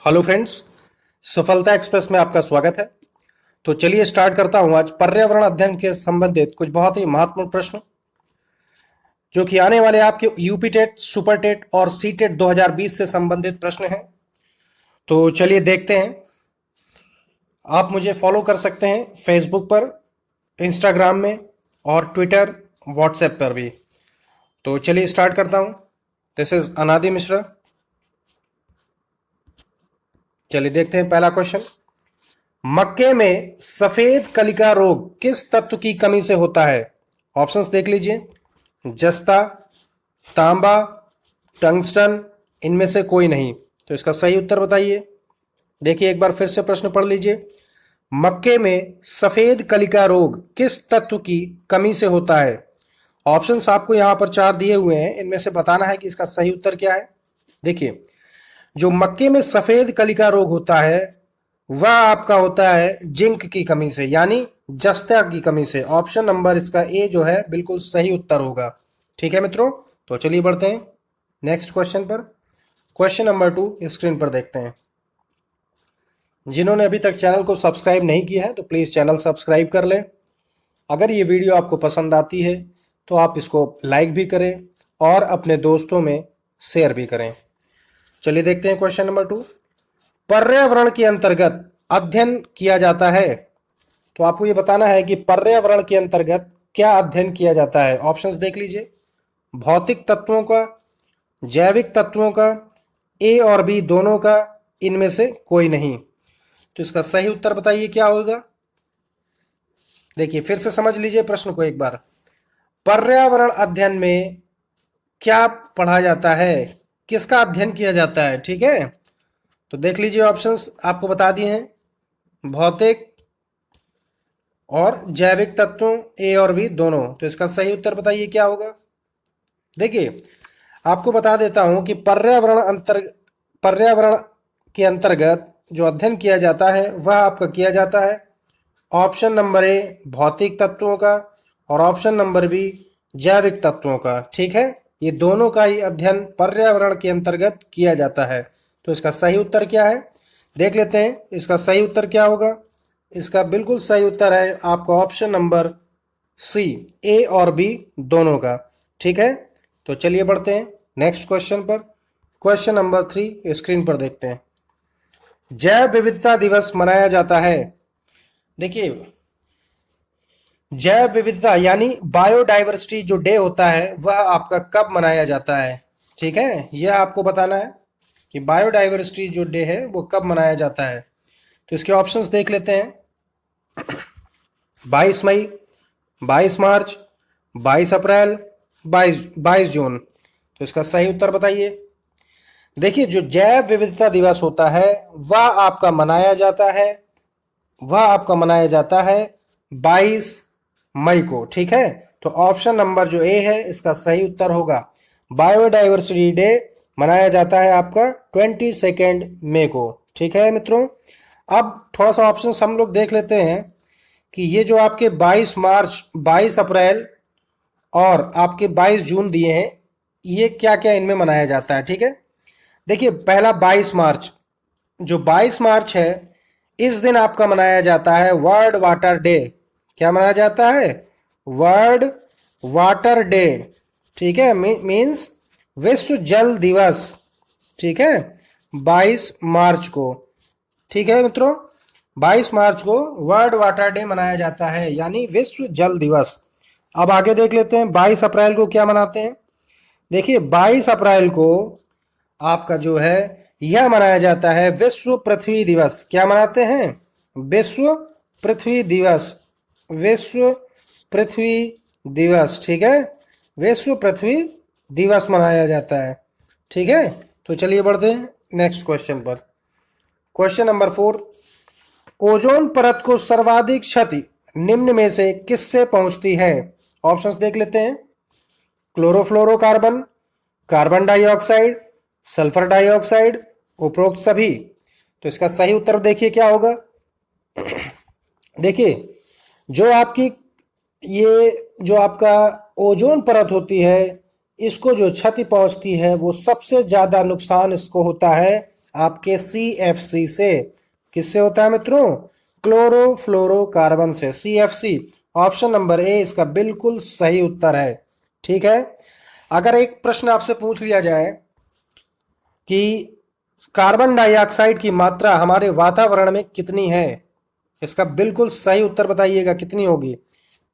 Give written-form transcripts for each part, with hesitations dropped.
Hello friends, सफलता express में आपका स्वागत है। तो चलिए स्टार्ट करता हूं आज पर्यावरण अध्ययन के संबंधित कुछ बहुत ही महत्वपूर्ण प्रश्न जो कि आने वाले आपके यूपी टेट, सुपर टेट और सी टेट 2020 से संबंधित प्रश्न हैं। तो चलिए देखते हैं। आप मुझे फॉलो कर सकते हैं फेसबुक पर, इंस्टाग्राम में और ट्विटर, व्हाट्सएप पर भी। तो चलिए स्टार्ट करता हूं। दिस इज अनादि मिश्रा। चलिए देखते हैं पहला क्वेश्चन। मक्के में सफेद कलिका रोग किस तत्व की कमी से होता है? ऑप्शंस देख लीजिए। जस्ता, तांबा, टंगस्टन, इनमें से कोई नहीं। तो इसका सही उत्तर बताइए। देखिए एक बार फिर से प्रश्न पढ़ लीजिए। मक्के में सफेद कलिका रोग किस तत्व की कमी से होता है? ऑप्शंस आपको यहां पर 4 दिए हुए हैं, इनमें से बताना है कि इसका सही उत्तर क्या है। देखिए, जो मक्के में सफेद कलिका रोग होता है वह आपका होता है जिंक की कमी से, यानी जस्ता की कमी से। ऑप्शन नंबर इसका ए जो है बिल्कुल सही उत्तर होगा। ठीक है मित्रों, तो चलिए बढ़ते हैं नेक्स्ट क्वेश्चन पर। क्वेश्चन नंबर 2 स्क्रीन पर देखते हैं। जिन्होंने अभी तक चैनल को सब्सक्राइब नहीं किया है तो प्लीज़ चैनल सब्सक्राइब कर लें। अगर ये वीडियो आपको पसंद आती है तो आप इसको लाइक भी करें और अपने दोस्तों में शेयर भी करें। चलिए देखते हैं क्वेश्चन नंबर 2। पर्यावरण के अंतर्गत अध्ययन किया जाता है। तो आपको ये बताना है कि पर्यावरण के अंतर्गत क्या अध्ययन किया जाता है। ऑप्शंस देख लीजिए। भौतिक तत्वों का, जैविक तत्वों का, ए और बी दोनों का, इनमें से कोई नहीं। तो इसका सही उत्तर बताइए क्या होगा। देखिए फिर से समझ लीजिए प्रश्न को एक बार। पर्यावरण अध्ययन में क्या पढ़ा जाता है, किसका अध्ययन किया जाता है? ठीक है, तो देख लीजिए ऑप्शंस आपको बता दिए हैं। भौतिक और जैविक तत्वों, ए और बी दोनों। तो इसका सही उत्तर बताइए क्या होगा। देखिए आपको बता देता हूं कि पर्यावरण के अंतर्गत जो अध्ययन किया जाता है वह आपका किया जाता है ऑप्शन नंबर ए भौतिक तत्वों का और ऑप्शन नंबर बी जैविक तत्वों का। ठीक है, ये दोनों का ही अध्ययन पर्यावरण के अंतर्गत किया जाता है। तो इसका सही उत्तर क्या है देख लेते हैं। इसका सही उत्तर क्या होगा। इसका बिल्कुल सही उत्तर है आपका ऑप्शन नंबर सी, ए और बी दोनों का। ठीक है, तो चलिए बढ़ते हैं नेक्स्ट क्वेश्चन पर। क्वेश्चन नंबर 3 स्क्रीन पर देखते हैं। जैव विविधता दिवस मनाया जाता है। देखिए, जैव विविधता यानी बायोडाइवर्सिटी जो डे होता है वह आपका कब मनाया जाता है। ठीक है, यह आपको बताना है कि बायोडाइवर्सिटी जो डे है वो कब मनाया जाता है। तो इसके ऑप्शंस देख लेते हैं। 22 मई, 22 मार्च, 22 अप्रैल, 22 जून। तो इसका सही उत्तर बताइए। देखिए, जो जैव विविधता दिवस होता है वह आपका मनाया जाता है 22 मई को। ठीक है, तो ऑप्शन नंबर जो ए है इसका सही उत्तर होगा। बायोडाइवर्सिटी डे मनाया जाता है आपका 22 मई को। ठीक है मित्रों, अब थोड़ा सा ऑप्शन हम लोग देख लेते हैं कि ये जो आपके 22 मार्च, 22 अप्रैल और आपके 22 जून दिए हैं, ये क्या क्या इनमें मनाया जाता है। ठीक है, देखिए पहला 22 मार्च, जो 22 मार्च है इस दिन आपका मनाया जाता है वर्ल्ड वाटर डे। क्या मनाया जाता है? World water day. ठीक है, मीन्स विश्व जल दिवस। ठीक है, 22 मार्च को। ठीक है मित्रों, 22 मार्च को वर्ल्ड वाटर डे मनाया जाता है, यानी विश्व जल दिवस। अब आगे देख लेते हैं 22 अप्रैल को क्या मनाते हैं। देखिए 22 अप्रैल को आपका जो है यह मनाया जाता है विश्व पृथ्वी दिवस। क्या मनाते हैं? विश्व पृथ्वी दिवस। विश्व पृथ्वी दिवस। ठीक है, विश्व पृथ्वी दिवस मनाया जाता है। ठीक है, तो चलिए बढ़ते हैं नेक्स्ट क्वेश्चन पर। Question number 4। ओजोन परत को सर्वाधिक क्षति निम्न में से किससे पहुंचती है? ऑप्शंस देख लेते हैं। Chlorofluorocarbon, carbon dioxide, sulphur dioxide, उपरोक्त सभी। तो इसका सही उत्तर देखिए क्या होगा। देखिए, जो आपकी ये जो आपका ओजोन परत होती है इसको जो क्षति पहुंचती है वो सबसे ज्यादा नुकसान इसको होता है आपके CFC से। किससे होता है मित्रों? क्लोरोफ्लोरोकार्बन से, CFC। ऑप्शन नंबर ए इसका बिल्कुल सही उत्तर है। ठीक है। अगर एक प्रश्न आपसे पूछ लिया जाए कि कार्बन डाइऑक्साइड की मात्रा हमारे वातावरण में कितनी है, इसका बिल्कुल सही उत्तर बताइएगा कितनी होगी।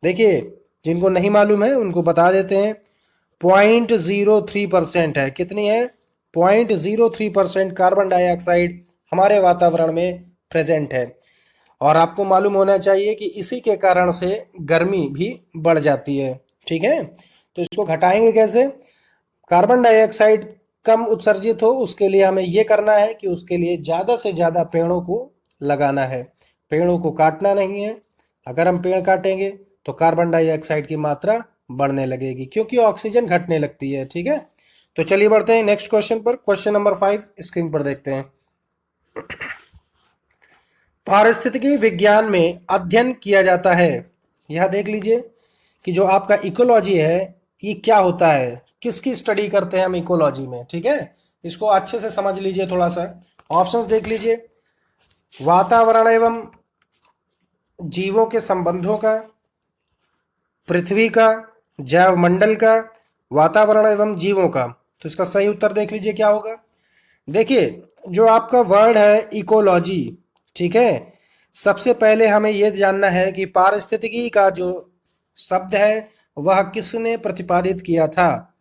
देखिए, जिनको नहीं मालूम है उनको बता देते हैं, 0.03% है। कितनी है? 0.03% कार्बन डाइऑक्साइड हमारे वातावरण में प्रेजेंट है। और आपको मालूम होना चाहिए कि इसी के कारण से गर्मी भी बढ़ जाती है। ठीक है, तो इसको घटाएंगे कैसे? कार्बन डाइऑक्साइड कम उत्सर्जित हो उसके लिए हमें यह करना है कि उसके लिए ज़्यादा से ज़्यादा पेड़ों को लगाना है, पेड़ों को काटना नहीं है। अगर हम पेड़ काटेंगे तो कार्बन डाइऑक्साइड की मात्रा बढ़ने लगेगी, क्योंकि ऑक्सीजन घटने लगती है। ठीक है, तो चलिए बढ़ते हैं नेक्स्ट क्वेश्चन पर। क्वेश्चन नंबर 5 स्क्रीन पर देखते हैं। पारिस्थितिकी विज्ञान में अध्ययन किया जाता है, यह देख लीजिए कि जो आपका इकोलॉजी है ये क्या होता है, किसकी स्टडी करते हैं हम इकोलॉजी में। ठीक है, इसको अच्छे से समझ लीजिए थोड़ा सा। ऑप्शंस देख लीजिए, वातावरण एवं जीवों के संबंधों का, पृथ्वी का, जैव मंडल का, वातावरण एवं जीवों का। तो इसका सही उत्तर देख लीजिए क्या होगा। देखिए, जो आपका वर्ड है इकोलॉजी, ठीक है, सबसे पहले हमें यह जानना है कि पारिस्थितिकी का जो शब्द है वह किसने प्रतिपादित किया था,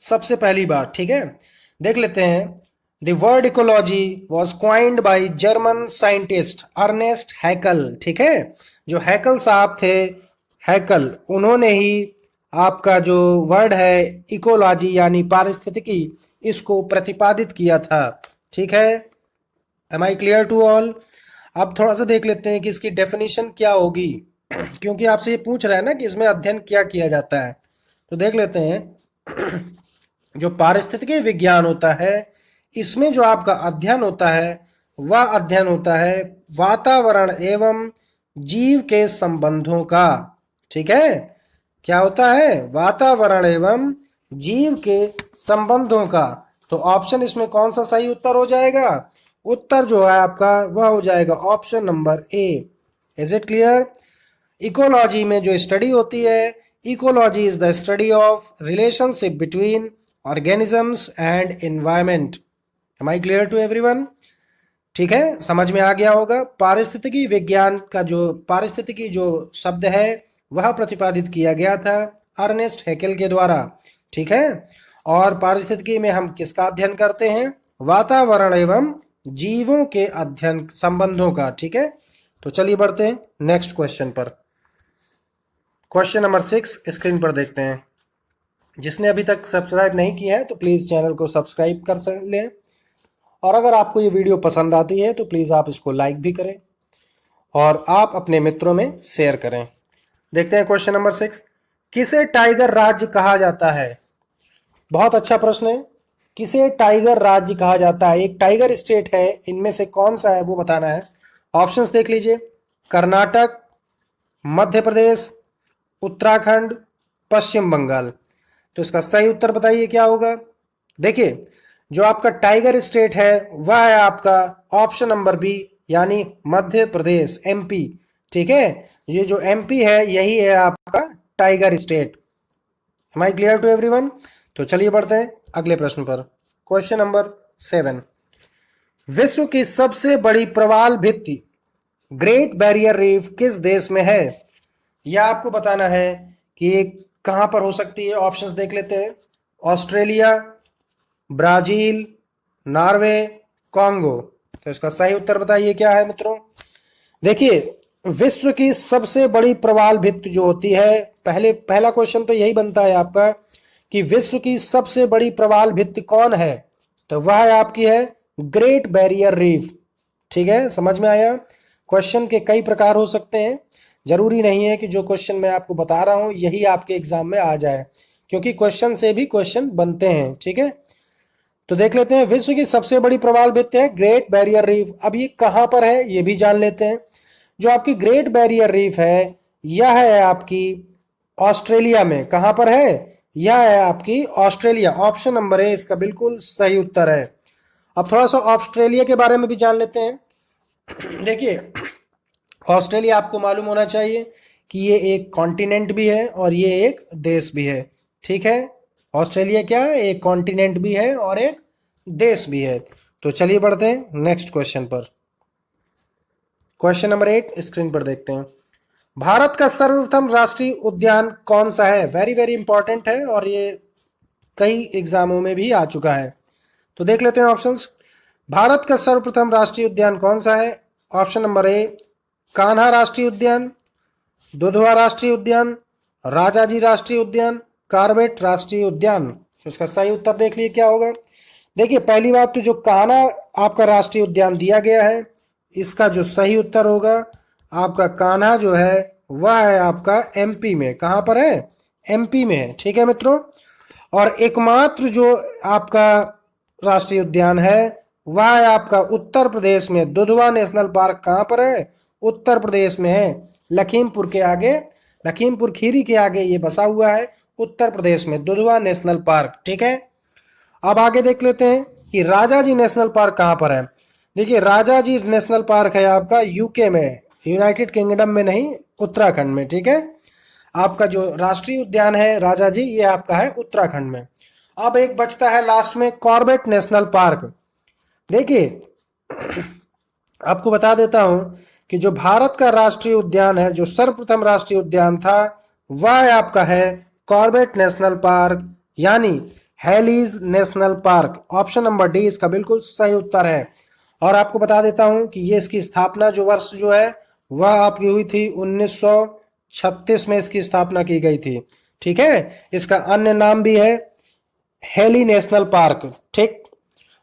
सबसे पहली बात। ठीक है, देख लेते हैं। The word ecology was coined by German scientist Ernst Haeckel. ठीक है, जो हैकल साहब थे, हैकल, उन्होंने ही आपका जो वर्ड है इकोलॉजी यानी पारिस्थितिकी, इसको प्रतिपादित किया था। ठीक है, am I clear to all? अब थोड़ा सा देख लेते हैं कि इसकी डेफिनेशन क्या होगी, क्योंकि आपसे ये पूछ रहा है ना कि इसमें अध्ययन क्या किया जाता है। तो देख लेते हैं। जो पारिस्थितिकी विज्ञान होता है, इसमें जो आपका अध्ययन होता है वह अध्ययन होता है वातावरण एवं जीव के संबंधों का। ठीक है, क्या होता है? वातावरण एवं जीव के संबंधों का। तो ऑप्शन इसमें कौन सा सही उत्तर हो जाएगा? उत्तर जो है आपका वह हो जाएगा option number A. Is it clear? Ecology में जो स्टडी होती है, ecology is the study of relationship between organisms and environment. Am I clear to everyone? ठीक है, समझ में आ गया होगा। पारिस्थितिकी विज्ञान का जो पारिस्थितिकी जो शब्द है वह प्रतिपादित किया गया था अर्नेस्ट हैकेल के द्वारा। ठीक है, और पारिस्थितिकी में हम किसका अध्ययन करते हैं? वातावरण एवं जीवों के अध्ययन संबंधों का। ठीक है, तो चलिए बढ़ते हैं नेक्स्ट क्वेश्चन पर। क्वेश्चन नंबर 6 स्क्रीन पर देखते हैं। जिसने अभी तक सब्सक्राइब नहीं किया है तो प्लीज़ चैनल को सब्सक्राइब कर लें, और अगर आपको ये वीडियो पसंद आती है तो प्लीज़ आप इसको लाइक भी करें और आप अपने मित्रों में शेयर करें। देखते हैं क्वेश्चन नंबर 6, किसे टाइगर राज्य कहा जाता है? बहुत अच्छा प्रश्न है। किसे टाइगर राज्य कहा जाता है? एक टाइगर स्टेट है, इनमें से कौन सा है वो बताना है। ऑप्शंस देख लीजिए, कर्नाटक, मध्य प्रदेश, उत्तराखंड, पश्चिम बंगाल। तो इसका सही उत्तर बताइए क्या होगा। देखिए, जो आपका टाइगर स्टेट है वह है आपका ऑप्शन नंबर बी, यानी मध्य प्रदेश, एमपी। ठीक है, ये जो एमपी है यही है आपका tiger state. Am I clear to everyone? तो चलिए बढ़ते हैं अगले प्रश्न पर। क्वेश्चन नंबर 7, विश्व की सबसे बड़ी प्रवाल भित्ति ग्रेट बैरियर रीफ किस देश में है? यह आपको बताना है कि ये कहां पर हो सकती है। ऑप्शंस देख लेते हैं, ऑस्ट्रेलिया, ब्राजील, नॉर्वे, कांगो। तो इसका सही उत्तर बताइए क्या है मित्रों। देखिए, विश्व की सबसे बड़ी प्रवाल भित्ति जो होती है, पहला क्वेश्चन तो यही बनता है आपका कि विश्व की सबसे बड़ी प्रवाल भित्ति कौन है? तो वह आपकी है ग्रेट बैरियर रीफ। ठीक है, समझ में आया? क्वेश्चन के कई प्रकार हो सकते हैं, जरूरी नहीं है कि जो क्वेश्चन मैं आपको बता रहा हूं यही आपके एग्जाम में आ जाए, क्योंकि क्वेश्चन से भी क्वेश्चन बनते हैं। ठीक है, तो देख लेते हैं, विश्व की सबसे बड़ी प्रवाल भित्ति है ग्रेट बैरियर रीफ। अब ये कहां पर है ये भी जान लेते हैं। जो आपकी ग्रेट बैरियर रीफ है यह है आपकी ऑस्ट्रेलिया में। कहां पर है? यह है आपकी ऑस्ट्रेलिया। ऑप्शन नंबर ए इसका बिल्कुल सही उत्तर है। अब थोड़ा सा ऑस्ट्रेलिया के बारे में भी जान लेते हैं। देखिए, ऑस्ट्रेलिया आपको मालूम होना चाहिए कि ये एक कॉन्टिनेंट भी है और ये एक देश भी है। ठीक है, ऑस्ट्रेलिया क्या है, एक कॉन्टिनेंट भी है और एक देश भी है। तो चलिए बढ़ते हैं नेक्स्ट क्वेश्चन पर। क्वेश्चन नंबर 8 स्क्रीन पर देखते हैं। भारत का सर्वप्रथम राष्ट्रीय उद्यान कौन सा है? वेरी वेरी इंपॉर्टेंट है और ये कई एग्जामों में भी आ चुका है। तो देख लेते हैं ऑप्शंस। भारत का सर्वप्रथम राष्ट्रीय उद्यान कौन सा है? ऑप्शन नंबर ए कान्हा राष्ट्रीय उद्यान, दुधवा राष्ट्रीय उद्यान, राजाजी राष्ट्रीय उद्यान, कॉर्बेट राष्ट्रीय उद्यान। तो इसका सही उत्तर देख लिए क्या होगा। देखिए, पहली बात तो जो कान्हा आपका राष्ट्रीय उद्यान दिया गया है, इसका जो सही उत्तर होगा आपका कान्हा जो है वह है आपका एमपी में। कहाँ पर है? एमपी में है। ठीक है मित्रों, और एकमात्र जो आपका राष्ट्रीय उद्यान है वह है आपका उत्तर प्रदेश में। दुधवा नेशनल पार्क कहाँ पर है? उत्तर प्रदेश में है, लखीमपुर के आगे, लखीमपुर खीरी के आगे ये बसा हुआ है उत्तर प्रदेश में, दुधवा नेशनल पार्क। ठीक है, अब आगे देख लेते हैं कि राजाजी नेशनल पार्क कहाँ पर है। देखिए, राजाजी नेशनल पार्क है आपका यूके में, यूनाइटेड किंगडम में नहीं, उत्तराखंड में। ठीक है, आपका जो राष्ट्रीय उद्यान है राजाजी, ये आपका है उत्तराखंड में। अब एक बचता है लास्ट में कॉर्बेट नेशनल पार्क। देखिए, आपको बता देता हूं कि जो भारत का राष्ट्रीय उद्यान है, जो सर्वप्रथम राष्ट्रीय उद्यान था, वह आपका है कॉर्बेट नेशनल पार्क, यानी Hailey's National Park. Option number D इसका बिल्कुल सही उत्तर है। और आपको बता देता हूं कि ये इसकी स्थापना जो वर्ष जो है वह आपकी हुई थी 1936 में इसकी स्थापना की गई थी। ठीक है, इसका अन्य नाम भी है हेली नेशनल पार्क। ठीक,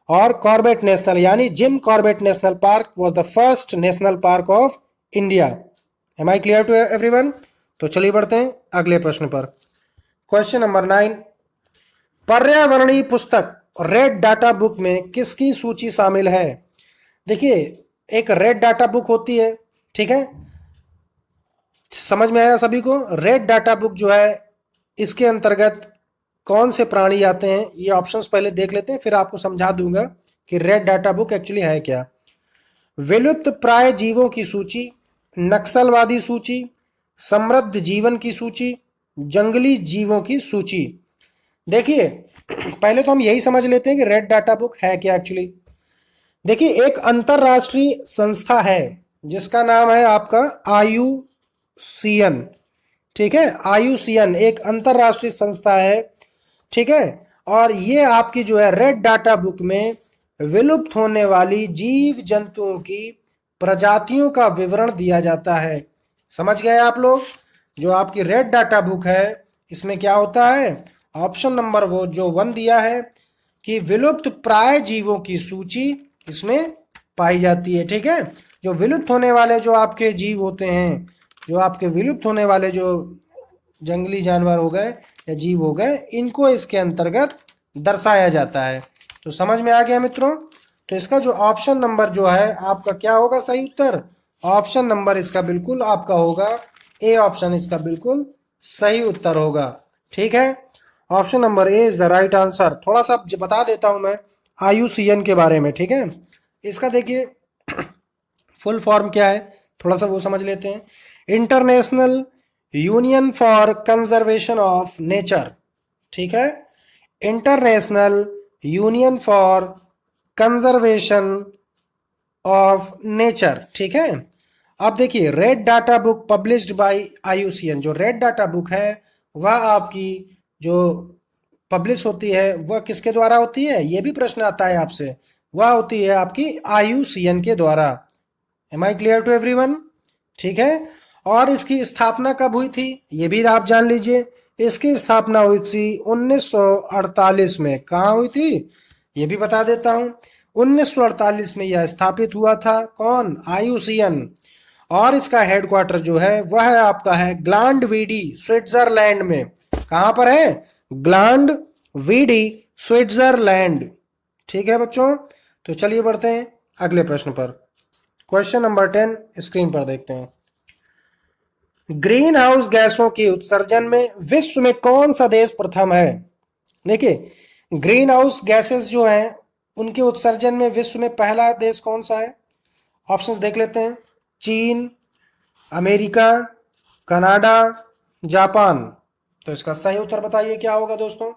और कॉर्बेट नेशनल यानी Jim Corbett national park was the first national park of India. Am I clear to everyone? तो चलिए बढ़ते हैं अगले प्रश्न पर। क्वेश्चन नंबर 9, पर्यावरणीय पुस्तक रेड डाटा बुक में किसकी सूची शामिल है? देखिए, एक रेड डाटा बुक होती है। ठीक है, समझ में आया सभी को? रेड डाटा बुक जो है इसके अंतर्गत कौन से प्राणी आते हैं, ये ऑप्शंस पहले देख लेते हैं, फिर आपको समझा दूंगा कि रेड डाटा बुक एक्चुअली है क्या। विलुप्त प्राय जीवों की सूची, नक्सलवादी सूची, समृद्ध जीवन की सूची, जंगली जीवों की सूची। देखिए, पहले तो हम यही समझ लेते हैं कि रेड डाटा बुक है क्या एक्चुअली। देखिए, एक अंतरराष्ट्रीय संस्था है जिसका नाम है आपका आईयूसीएन। ठीक है, आईयूसीएन एक अंतरराष्ट्रीय संस्था है। ठीक है, और ये आपकी जो है रेड डाटा बुक में विलुप्त होने वाली जीव जंतुओं की प्रजातियों का विवरण दिया जाता है। समझ गए आप लोग? जो आपकी रेड डाटा बुक है इसमें क्या होता है, ऑप्शन नंबर वो जो 1 दिया है कि विलुप्त प्राय जीवों की सूची इसमें पाई जाती है। ठीक है, जो विलुप्त होने वाले जो आपके जीव होते हैं, जो आपके विलुप्त होने वाले जो जंगली जानवर हो गए या जीव हो गए, इनको इसके अंतर्गत दर्शाया जाता है। तो समझ में आ गया मित्रों? तो इसका जो ऑप्शन नंबर जो है आपका क्या होगा सही उत्तर? ऑप्शन नंबर इसका बिल्कुल आपका होगा ए ऑप्शन, इसका बिल्कुल सही उत्तर होगा। ठीक है, option number A is the right answer. थोड़ा सा बता देता हूं मैं आईयूसीएन के बारे में। ठीक है, इसका देखिए फुल फॉर्म क्या है, थोड़ा सा वो समझ लेते हैं। International union for conservation of nature. ठीक है, international union for conservation of nature. ठीक है, अब देखिए red data book published by IUCN, जो रेड डाटा बुक है वह आपकी जो पब्लिश होती है वह किसके द्वारा होती है, ये भी प्रश्न आता है आपसे। वह होती है आपकी आईयूसीएन के द्वारा। Am I clear to everyone? ठीक है, और इसकी स्थापना कब हुई थी ये भी आप जान लीजिए। इसकी स्थापना हुई थी 1948 में। कहाँ हुई थी ये भी बता देता हूँ। 1948 में यह स्थापित हुआ था। कौन? आईयूसीएन। और इसका हेडक्वार्टर जो है वह है आपका है ग्लांड वीडी स्विट्जरलैंड में। कहाँ पर है? Gland Vaud Switzerland. ठीक है बच्चों, तो चलिए बढ़ते हैं अगले प्रश्न पर। क्वेश्चन नंबर 10 स्क्रीन पर देखते हैं। ग्रीन हाउस गैसों के उत्सर्जन में विश्व में कौन सा देश प्रथम है? देखिए, ग्रीन हाउस गैसेस जो हैं उनके उत्सर्जन में विश्व में पहला देश कौन सा है? ऑप्शंस देख लेते हैं। चीन, अमेरिका, कनाडा, जापान। तो इसका सही उत्तर बताइए क्या होगा दोस्तों।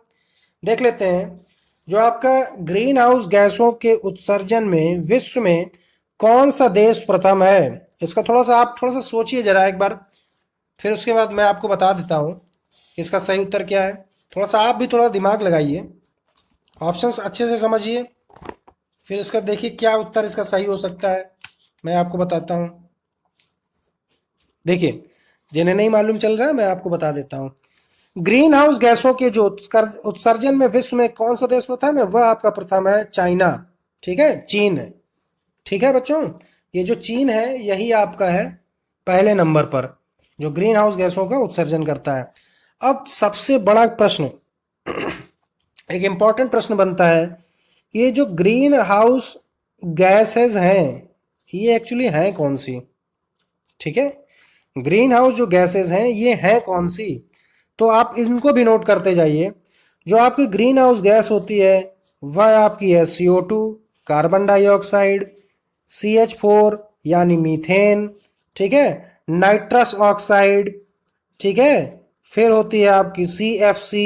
देख लेते हैं, जो आपका ग्रीन हाउस गैसों के उत्सर्जन में विश्व में कौन सा देश प्रथम है, इसका आप थोड़ा सा सोचिए जरा एक बार, फिर उसके बाद मैं आपको बता देता हूँ इसका सही उत्तर क्या है। थोड़ा सा आप भी थोड़ा दिमाग लगाइए, ऑप्शंस अच्छे से समझिए, फिर इसका देखिए क्या उत्तर इसका सही हो सकता है, मैं आपको बताता हूँ। देखिए, जिन्हें नहीं मालूम चल रहा है मैं आपको बता देता हूँ। ग्रीन हाउस गैसों के जो उत्सर्जन में विश्व में कौन सा देश प्रथम है, वह आपका प्रथम है चाइना। ठीक है, चीन है। ठीक है बच्चों, ये जो चीन है यही आपका है पहले नंबर पर जो ग्रीन हाउस गैसों का उत्सर्जन करता है। अब सबसे बड़ा प्रश्न, एक इंपॉर्टेंट प्रश्न बनता है, ये जो ग्रीन हाउस गैसेस हैं ये एक्चुअली हैं कौन सी? ठीक है, ग्रीन हाउस जो गैसेस हैं ये हैं कौन सी, तो आप इनको भी नोट करते जाइए। जो आपकी ग्रीन हाउस गैस होती है वह आपकी है CO2, कार्बन डाइऑक्साइड, CH4 यानी मीथेन, ठीक है, नाइट्रस ऑक्साइड, ठीक है, फिर होती है आपकी CFC,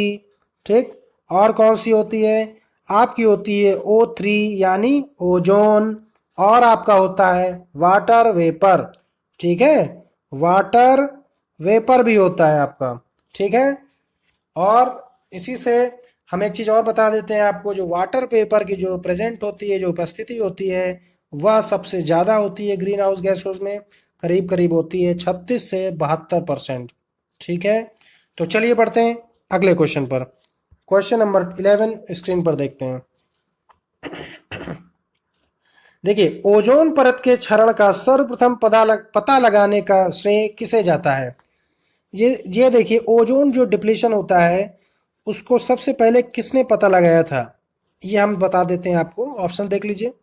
ठीक, और कौन सी होती है आपकी, होती है O3 यानी ओजोन, और आपका होता है वाटर वेपर। ठीक है, वाटर वेपर भी होता है आपका। ठीक है, और इसी से हम एक चीज़ और बता देते हैं आपको, जो वाटर वेपर की जो प्रेजेंट होती है, जो उपस्थिति होती है, वह सबसे ज़्यादा होती है ग्रीन हाउस गैसों में, करीब करीब होती है 36 से 72%। ठीक है, तो चलिए बढ़ते हैं अगले क्वेश्चन पर। क्वेश्चन नंबर 11 स्क्रीन पर देखते हैं। देखिए, ओजोन परत के क्षरण का सर्वप्रथम पता लगाने का श्रेय किसे जाता है? ये देखिए, ओजोन जो डिप्लीशन होता है उसको सबसे पहले किसने पता लगाया था, ये हम बता देते हैं आपको। ऑप्शन देख लीजिए,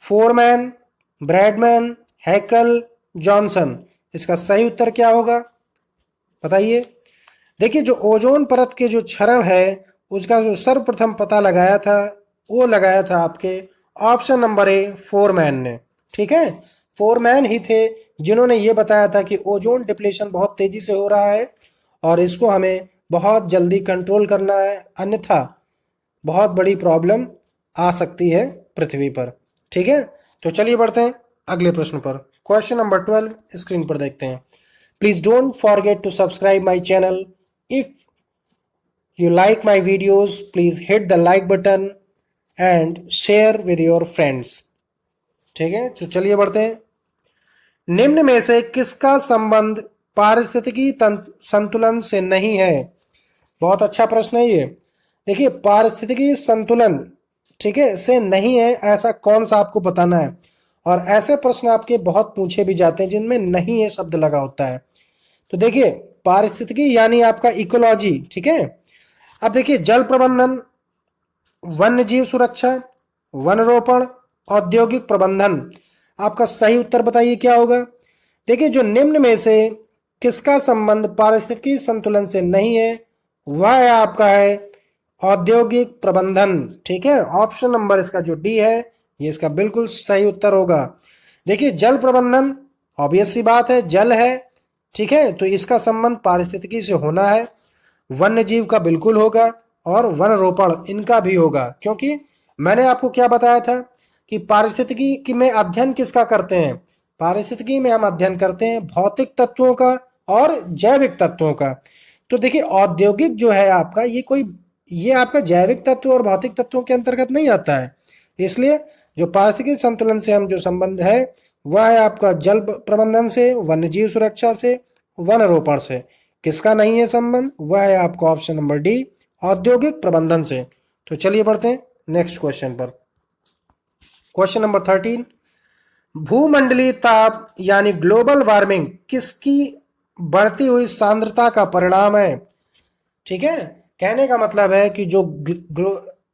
फोरमैन, ब्रैडमैन, हैकल, जॉनसन। इसका सही उत्तर क्या होगा बताइए। देखिए, जो ओजोन परत के जो क्षरण है उसका जो सर्वप्रथम पता लगाया था वो लगाया था आपके ऑप्शन नंबर ए फोरमैन ने। ठीक है, फोरमैन ही थे जिन्होंने ये बताया था कि ओजोन डिप्लीशन बहुत तेजी से हो रहा है और इसको हमें बहुत जल्दी कंट्रोल करना है, अन्यथा बहुत बड़ी प्रॉब्लम आ सकती है पृथ्वी पर। ठीक है, तो चलिए बढ़ते हैं अगले प्रश्न पर। क्वेश्चन नंबर 12 स्क्रीन पर देखते हैं। Please don't forget to subscribe my channel. If you like my videos, please hit the like button and share with your friends। ठीक है, तो चलिए बढ़ते हैं। निम्न में से किसका संबंध पारिस्थितिकी संतुलन से नहीं है? बहुत अच्छा प्रश्न है ये। देखिए, पारिस्थितिकी संतुलन, ठीक है, से नहीं है, ऐसा कौन सा आपको बताना है। और ऐसे प्रश्न आपके बहुत पूछे भी जाते हैं जिनमें नहीं है शब्द लगा होता है। तो देखिए, पारिस्थितिकी यानी आपका इकोलॉजी। ठीक है, अब देखिए, जल प्रबंधन, वन्य जीव सुरक्षा, वन रोपण, औद्योगिक प्रबंधन। आपका सही उत्तर बताइए क्या होगा। देखिए, जो निम्न में से किसका संबंध पारिस्थितिकी संतुलन से नहीं है, वह है आपका है औद्योगिक प्रबंधन। ठीक है, ऑप्शन नंबर इसका जो डी है ये इसका बिल्कुल सही उत्तर होगा। देखिए, जल प्रबंधन, ऑब्वियस सी बात है, जल है, ठीक है, तो इसका संबंध पारिस्थितिकी से होना है। वन्य जीव का बिल्कुल होगा और वन रोपण इनका भी होगा, क्योंकि मैंने आपको क्या बताया था कि पारिस्थितिकी में अध्ययन किसका करते हैं। पारिस्थितिकी में हम अध्ययन करते हैं भौतिक तत्वों का और जैविक तत्वों का। तो देखिए, औद्योगिक जो है आपका ये आपका जैविक तत्व और भौतिक तत्वों के अंतर्गत नहीं आता है। इसलिए जो पारिस्थितिकी संतुलन से हम जो संबंध है वह है आपका जल प्रबंधन से, वन्य जीव सुरक्षा से, वन रोपण से। किसका नहीं है संबंध, वह है आपका ऑप्शन नंबर डी, औद्योगिक प्रबंधन से। तो चलिए बढ़ते हैं नेक्स्ट क्वेश्चन पर। क्वेश्चन नंबर 13, भूमंडलीय ताप यानी ग्लोबल वार्मिंग किसकी बढ़ती हुई सांद्रता का परिणाम है? ठीक है, कहने का मतलब है कि जो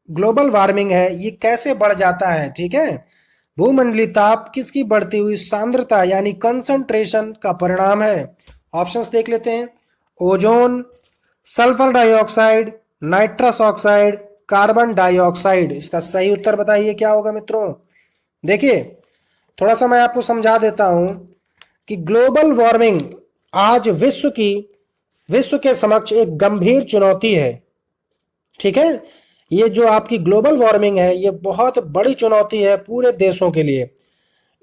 ग्लोबल वार्मिंग है ये कैसे बढ़ जाता है। ठीक है, भूमंडलीय ताप किसकी बढ़ती हुई सांद्रता यानी कंसंट्रेशन का परिणाम है। ऑप्शंस देख लेते हैं, ozone, sulphur dioxide, nitrous oxide, carbon dioxide. इसका सही उत्तर बताइए क्या होगा मित्रों। देखिए थोड़ा सा मैं आपको समझा देता हूं कि ग्लोबल वार्मिंग आज विश्व के समक्ष एक गंभीर चुनौती है। ठीक है, ये जो आपकी ग्लोबल वार्मिंग है ये बहुत बड़ी चुनौती है पूरे देशों के लिए।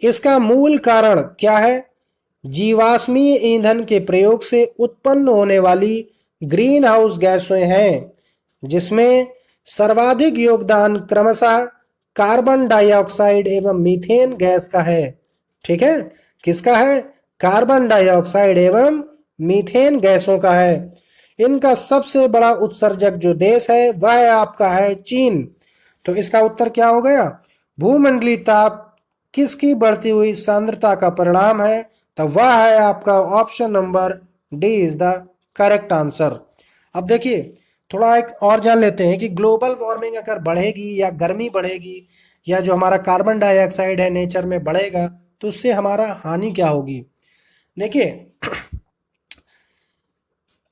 इसका मूल कारण क्या है? जीवाश्मीय ईंधन के प्रयोग से उत्पन्न होने वाली ग्रीन हाउस गैसें हैं, जिसमें सर्वाधिक योगदान क्रमशः कार्बन डाइऑक्साइड एवं मीथेन गैस का है। ठीक है, किसका है? कार्बन डाइऑक्साइड एवं मीथेन गैसों का है। इनका सबसे बड़ा उत्सर्जक जो देश है वह आपका है चीन। तो इसका उत्तर क्या हो गया? भूमंडलीय ताप किसकी बढ़ती हुई सांद्रता का परिणाम है? तो वह है आपका option number D is the correct answer. अब देखिए थोड़ा एक और जान लेते हैं कि ग्लोबल वार्मिंग अगर बढ़ेगी या गर्मी बढ़ेगी या जो हमारा कार्बन डाइऑक्साइड है नेचर में बढ़ेगा तो उससे हमारा हानि क्या होगी। देखिए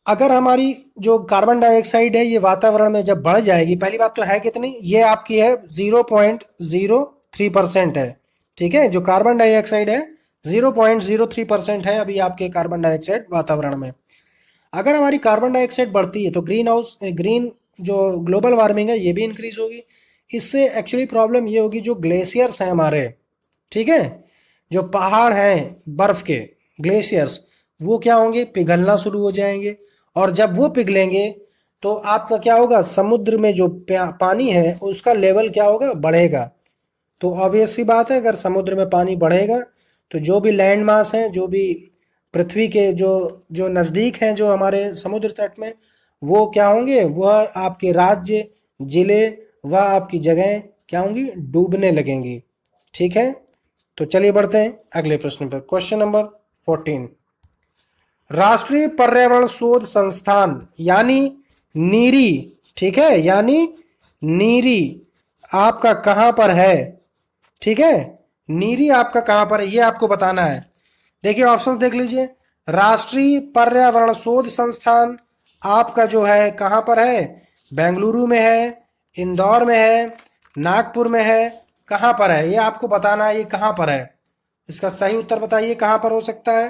अगर हमारी जो कार्बन डाइऑक्साइड है ये वातावरण में जब बढ़ जाएगी, पहली बात तो है कितनी, ये आपकी है 0.03% है। ठीक है, जो कार्बन डाइऑक्साइड है 0.03% है अभी आपके कार्बन डाइऑक्साइड वातावरण में। अगर हमारी कार्बन डाइऑक्साइड बढ़ती है तो ग्रीन जो ग्लोबल वार्मिंग है ये भी इंक्रीज होगी। इससे एक्चुअली प्रॉब्लम ये होगी जो ग्लेशियर्स हैं हमारे, ठीक है, जो पहाड़ हैं बर्फ के ग्लेशियर्स, वो क्या होंगे? पिघलना शुरू हो जाएंगे। और जब वो पिघलेंगे तो आपका क्या होगा? समुद्र में जो पानी है उसका लेवल क्या होगा? बढ़ेगा। तो ऑब्वियस सी बात है अगर समुद्र में पानी बढ़ेगा तो जो भी लैंड मास हैं, जो भी पृथ्वी के जो जो नज़दीक हैं जो हमारे समुद्र तट में, वो क्या होंगे? वह आपके राज्य, जिले, वह आपकी जगह क्या होंगी? डूबने लगेंगी। ठीक है, तो चलिए बढ़ते हैं अगले प्रश्न पर। क्वेश्चन नंबर 14, राष्ट्रीय पर्यावरण शोध संस्थान यानी नीरी, ठीक है, यानी नीरी आपका कहां पर है? ठीक है, नीरी आपका कहां पर है ये आपको बताना है। देखिए ऑप्शंस देख लीजिए। राष्ट्रीय पर्यावरण शोध संस्थान आपका जो है कहां पर है? बेंगलुरु में है, इंदौर में है, नागपुर में है, कहां पर है ये आपको बताना है। ये कहां पर है? इसका सही उत्तर बताइए कहां पर हो सकता है।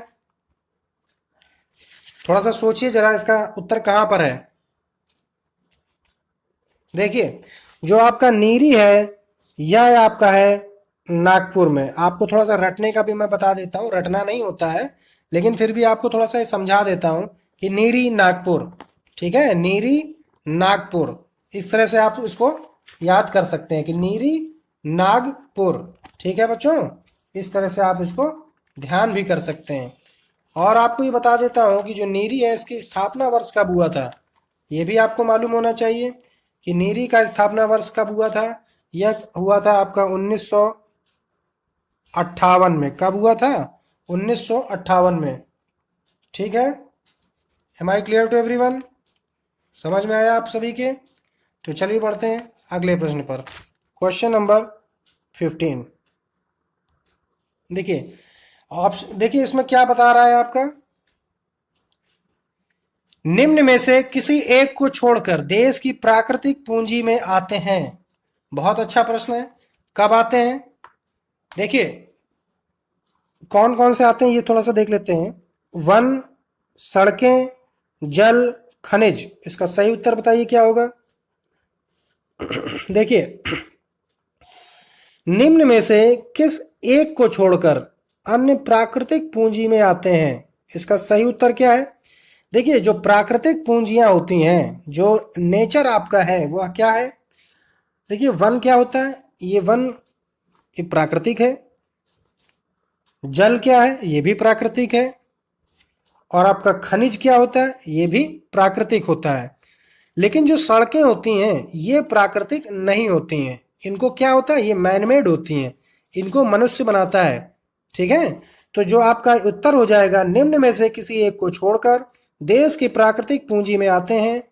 थोड़ा सा सोचिए जरा, इसका उत्तर कहां पर है। देखिए जो आपका नीरी है यह आपका है नागपुर में। आपको थोड़ा सा रटने का भी मैं बता देता हूँ, रटना नहीं होता है लेकिन फिर भी आपको थोड़ा सा समझा देता हूँ कि नीरी नागपुर, ठीक है, नीरी नागपुर, इस तरह से आप इसको याद कर सकते हैं कि नीरी नागपुर। ठीक है बच्चों, इस तरह से आप इसको ध्यान भी कर सकते हैं। और आपको ये बता देता हूँ कि जो नीरी है इसकी स्थापना वर्ष कब हुआ था ये भी आपको मालूम होना चाहिए कि नीरी का स्थापना वर्ष कब हुआ था। यह हुआ था आपका 1958 में। कब हुआ था? 1958 में। ठीक है, am I clear to everyone? समझ में आया आप सभी के? तो चलिए बढ़ते हैं अगले प्रश्न पर। Question number 15। देखिए ऑप्शन, देखिए इसमें क्या बता रहा है आपका, निम्न में से किसी एक को छोड़कर देश की प्राकृतिक पूंजी में आते हैं। बहुत अच्छा प्रश्न है, कब आते हैं? देखिए कौन कौन से आते हैं ये थोड़ा सा देख लेते हैं। वन, सड़कें, जल, खनिज। इसका सही उत्तर बताइए क्या होगा। देखिए निम्न में से किस एक को छोड़कर अन्य प्राकृतिक पूंजी में आते हैं? इसका सही उत्तर क्या है? देखिए जो प्राकृतिक पूंजियां होती हैं, जो नेचर आपका है वह क्या है? देखिए वन क्या होता है? ये वन ये प्राकृतिक है। जल क्या है? ये भी प्राकृतिक है। और आपका खनिज क्या होता है? ये भी प्राकृतिक होता है। लेकिन जो सड़कें होती हैं ये प्राकृतिक नहीं होती हैं। इनको क्या होता है? ये मैनमेड होती हैं, इनको मनुष्य बनाता है। ठीक है, तो जो आपका उत्तर हो जाएगा निम्न में से किसी एक को छोड़कर देश की प्राकृतिक पूंजी में आते हैं।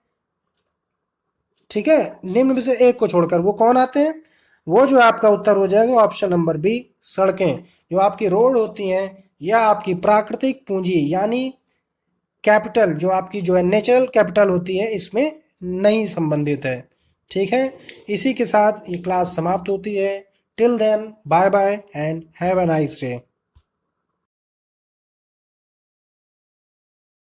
ठीक है, निम्न में से एक को छोड़कर वो कौन आते हैं? वो जो आपका उत्तर हो जाएगा ऑप्शन नंबर बी, सड़कें। जो आपकी रोड होती हैं या आपकी प्राकृतिक पूंजी यानी कैपिटल, जो आपकी जो है नेचुरल कैपिटल होती है, इसमें नहीं संबंधित है। ठीक है, इसी के साथ ये क्लास समाप्त होती है। Till then bye bye and have a nice day.